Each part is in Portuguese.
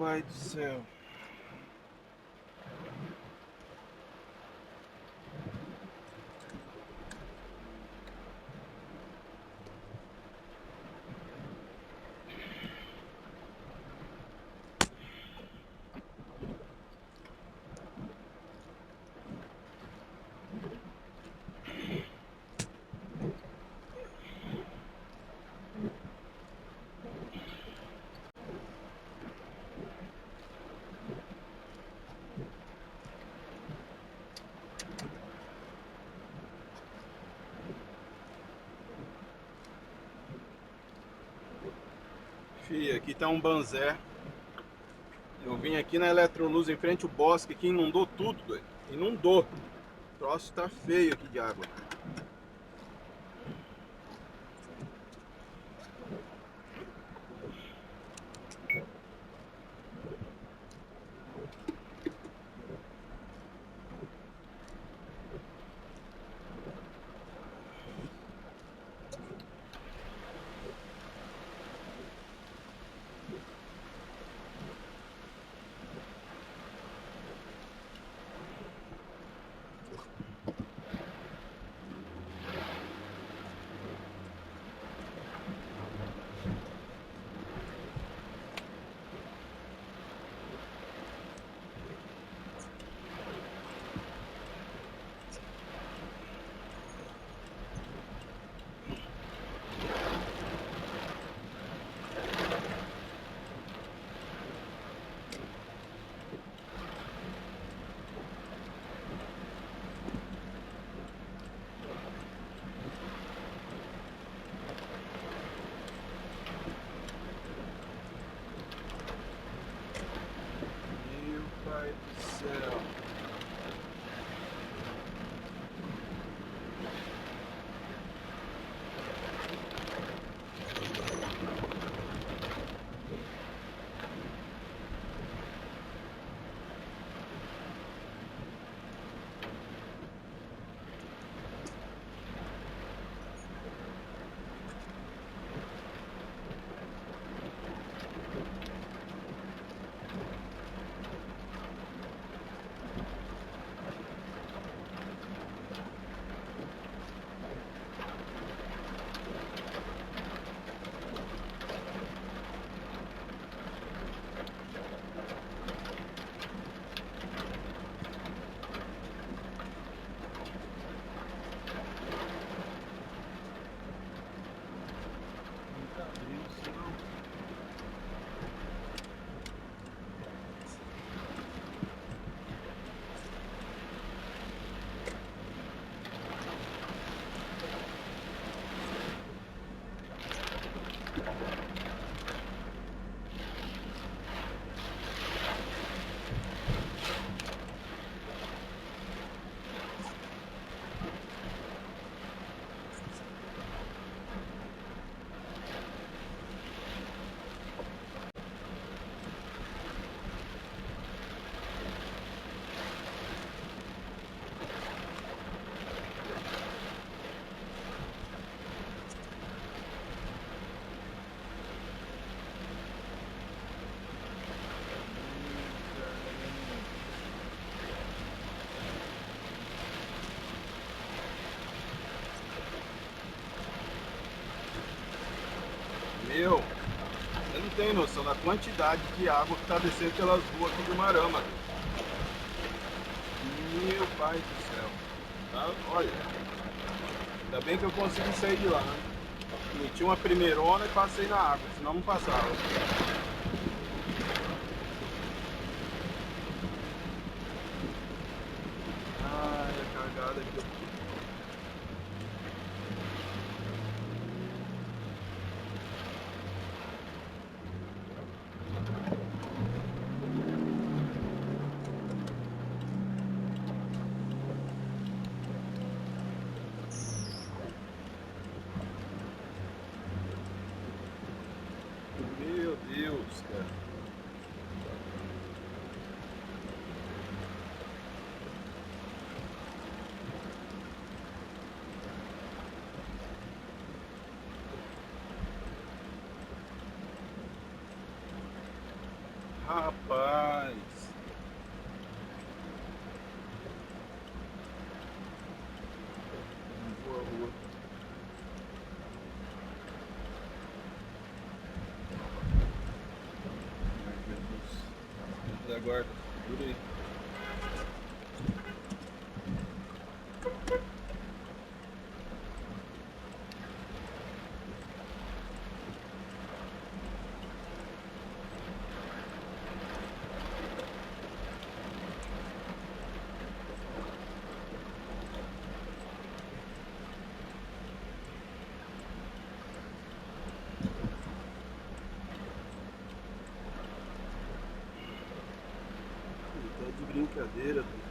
pai do céu. Fih, aqui tá um banzé. Eu vim aqui na Eletroluz em frente ao bosque que inundou tudo, doido. Inundou. O troço tá feio aqui de água. Meu pai do céu. Não tá abrindo isso não. Meu, você não tem noção da quantidade de água que tá descendo pelas ruas aqui do Marama. Meu pai do céu. Tá? Olha, ainda bem que eu consegui sair de lá, né? Meti uma primeirona e passei na água, senão não passava. Ai, a cagada que eu... Meu Deus. Rapaz. Boa rua. Ai, Jesus. Da guarda. Segura aí. Tá de brincadeira, doido.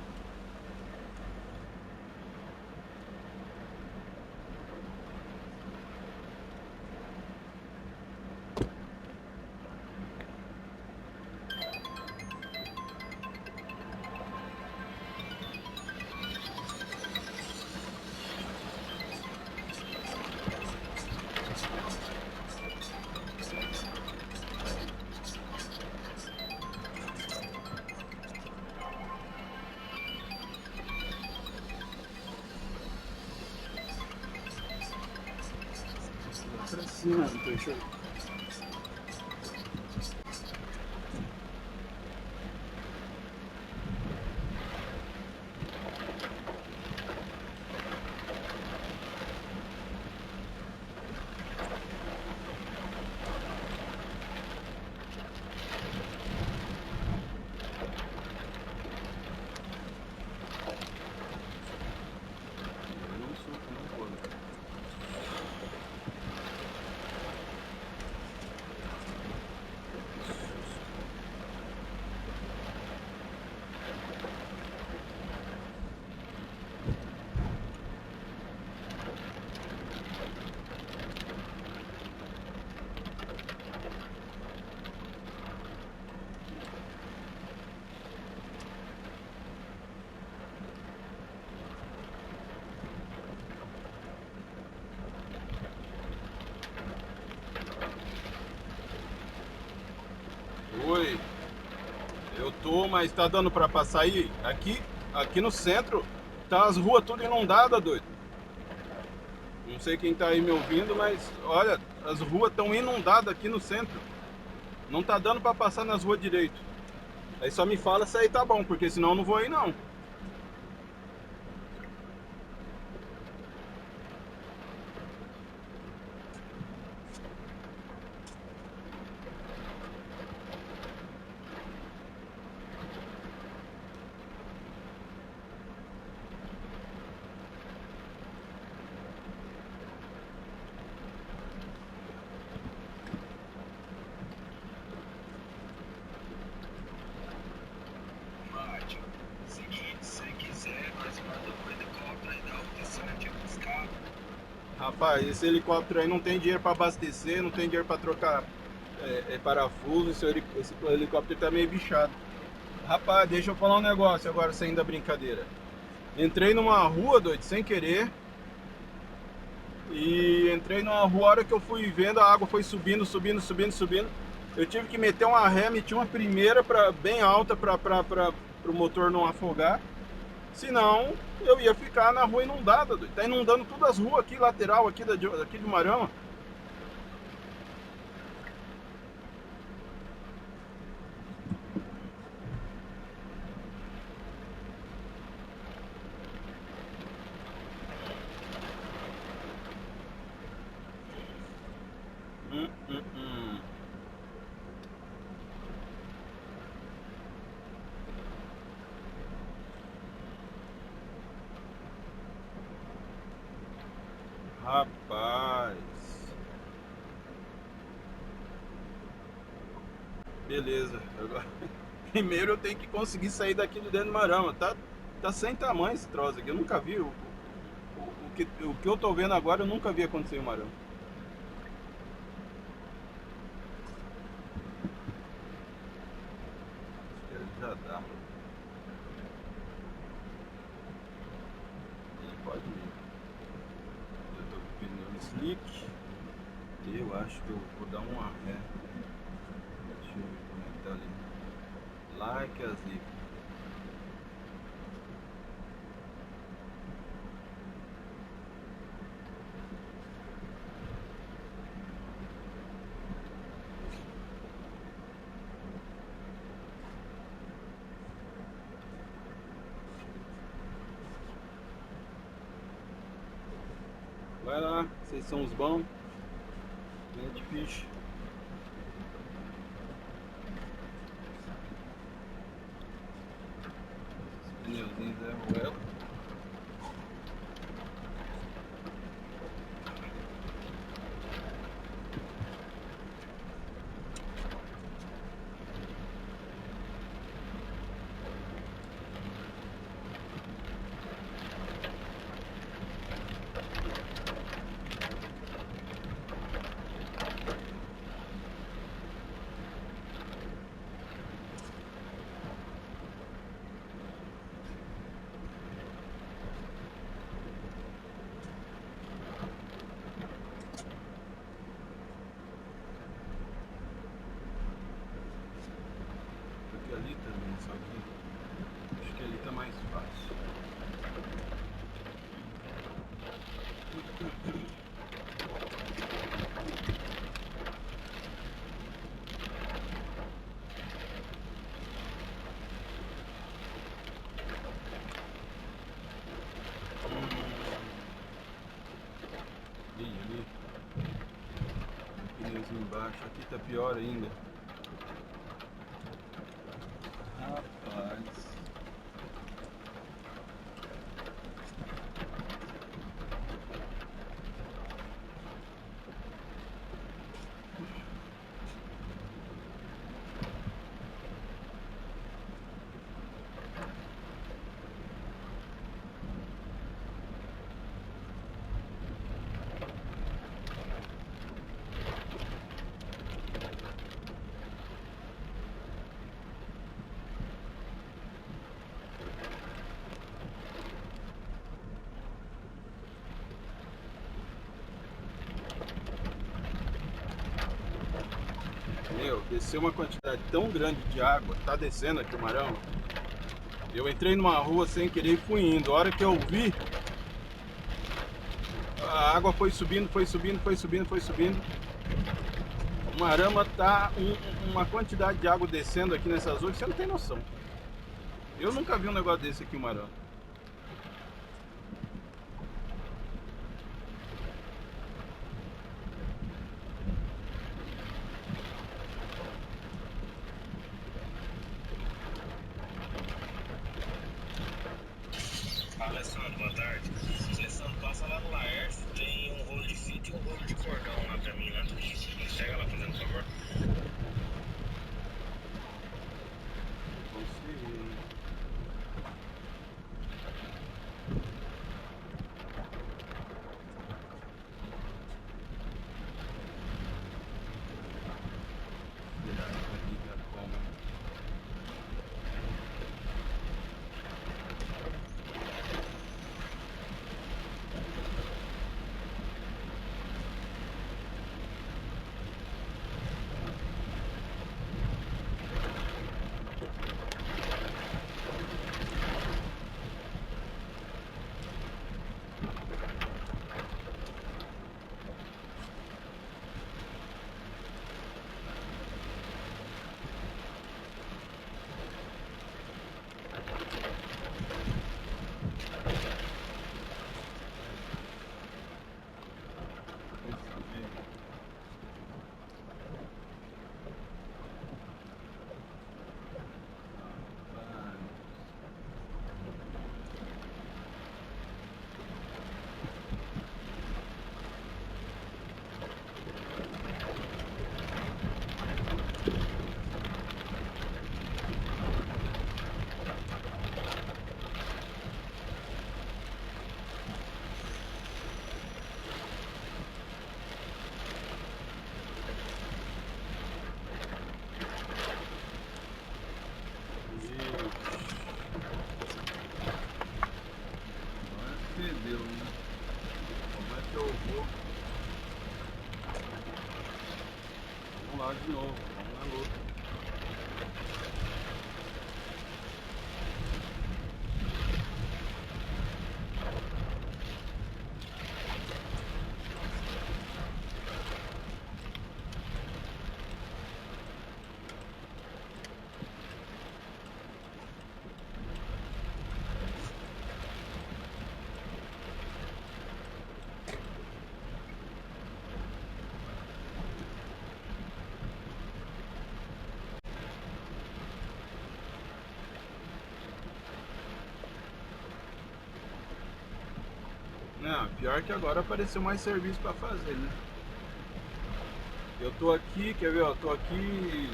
Pra cima, deixa eu... Eu não sou como pode. Oi, eu tô, mas tá dando pra passar aí? Aqui no centro, tá as ruas tudo inundadas, doido. Não sei quem tá aí me ouvindo, mas olha, as ruas estão inundadas aqui no centro. Não tá dando pra passar nas ruas direito. Aí só me fala se aí tá bom, porque senão eu não vou aí não. Mate, seguinte, se quiser, nós mandamos o helicóptero aí da oficina te buscar. Rapaz, esse helicóptero aí não tem dinheiro pra abastecer, não tem dinheiro pra trocar parafuso, esse helicóptero tá meio bichado. Rapaz, deixa eu falar um negócio agora, saindo da brincadeira. Entrei numa rua, doido, sem querer. E entrei numa rua, a hora que eu fui vendo, a água foi subindo, subindo, subindo, subindo. Eu tive que meter uma ré, meti uma primeira bem alta para o motor não afogar. Senão, eu ia ficar na rua inundada, doido. Tá inundando todas as ruas aqui, lateral, aqui de Marama. Hum. Rapaz. Beleza. Agora, primeiro eu tenho que conseguir sair daqui de dentro do Marama. Tá sem tamanho esse troço aqui. Eu nunca vi. O que eu tô vendo agora, eu nunca vi acontecer em Marama. Já dá. Ele pode ir. Eu tô com o pneu slick. Eu acho que eu vou dar uma ré. Deixa eu ver como é que tá ali. Ai, que zica. Vai lá, vocês são os bons. É difícil. Os pneuzinhos é Ruelo. Porque ali também, só que acho que ali tá mais fácil. Ih, ali. Pneuzinho embaixo. Aqui tá pior ainda. Rapaz. Meu, desceu uma quantidade tão grande de água, tá descendo aqui o Marão. Eu entrei numa rua sem querer e fui indo. A hora que eu vi, a água foi subindo, foi subindo, foi subindo, foi subindo. O Marama tá uma quantidade de água descendo aqui nessas ruas que você não tem noção. Eu nunca vi um negócio desse aqui, o Marama. Alessandro, boa tarde. Alessandro, passa lá no Laércio, tem um rolo de fita e um rolo de cordão lá pra mim, lá. Pega lá fazendo favor. Consegui. Perdeu, né? Como é que eu vou? Vamos lá de novo, vamos na luta. Não, pior que agora apareceu mais serviço pra fazer, né? Eu tô aqui, quer ver, ó, tô aqui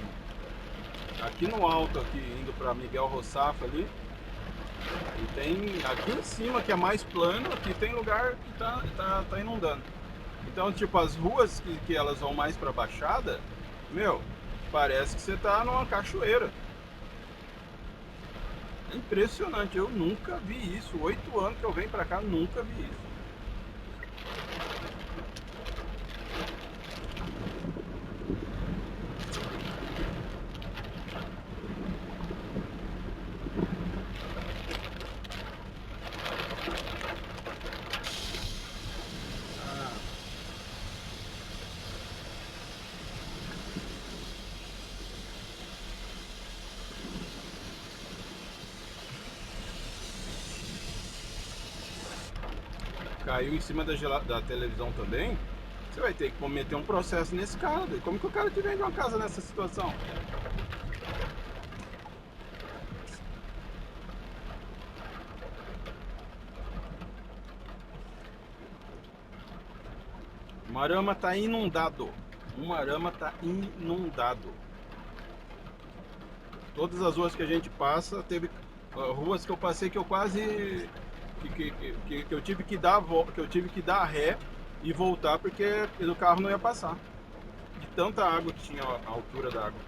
no alto aqui, indo pra Miguel Roçafa ali. E tem aqui em cima que é mais plano, aqui tem lugar que tá inundando. Então, tipo, as ruas que elas vão mais pra baixada, meu, parece que você tá numa cachoeira. É impressionante, eu nunca vi isso. 8 anos que eu venho pra cá, nunca vi isso. Ah, caiu em cima da televisão também. Você vai ter que cometer um processo nesse cara. Como que o cara te vende uma casa nessa situação? O Marama tá inundado. O Marama tá inundado. Todas as ruas que a gente passa, teve ruas que eu passei que eu quase. Que eu tive que dar que eu tive que dar ré e voltar porque o carro não ia passar. De tanta água que tinha a altura da água.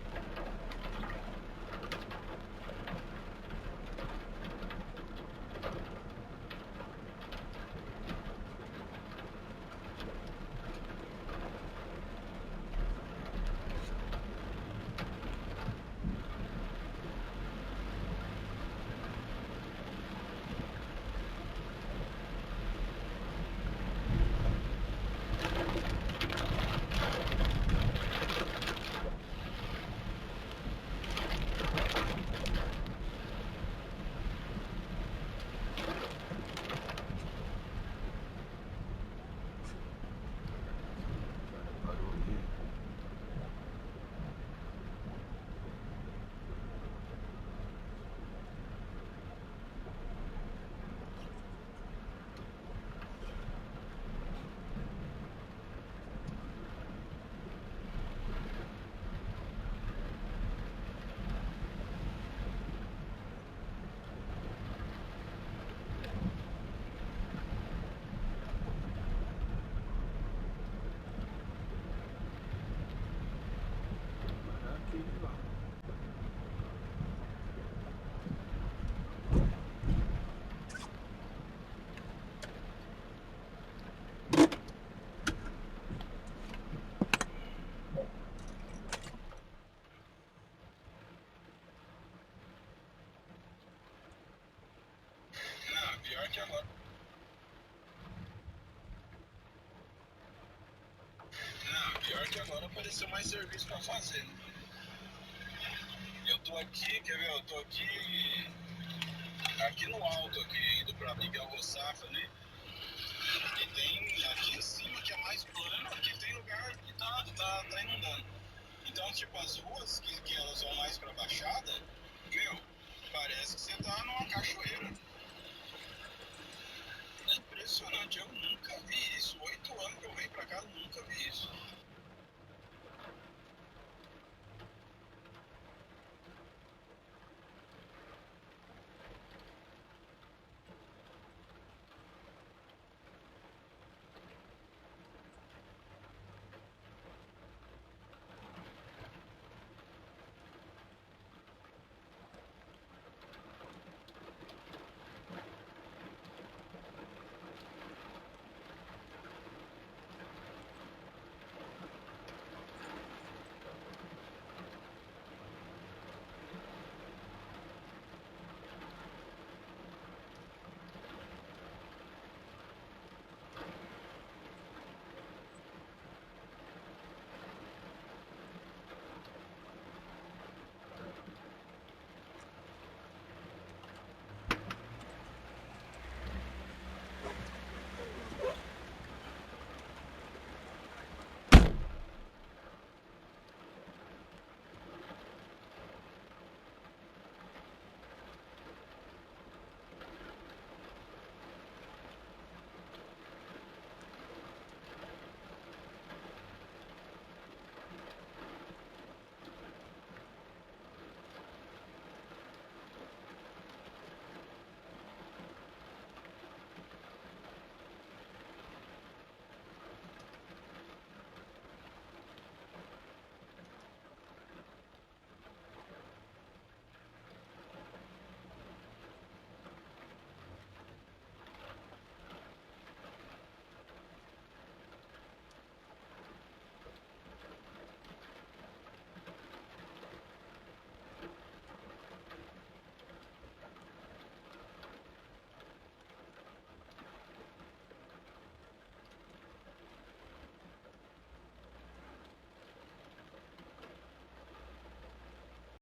Parou ali. Aqui, ó. Não, pior que agora. Não, pior que agora apareceu mais serviço pra fazer. Eu tô aqui, quer ver? Eu tô aqui no alto, aqui indo pra Miguel Roçafa ali. E tem aqui em cima que é mais plano, aqui tem lugar que tá inundando. Então, tipo, as ruas que elas vão mais pra baixada, meu, parece que você tá numa cachoeira. É impressionante, eu nunca vi isso. 8 anos que eu venho pra cá, nunca vi isso.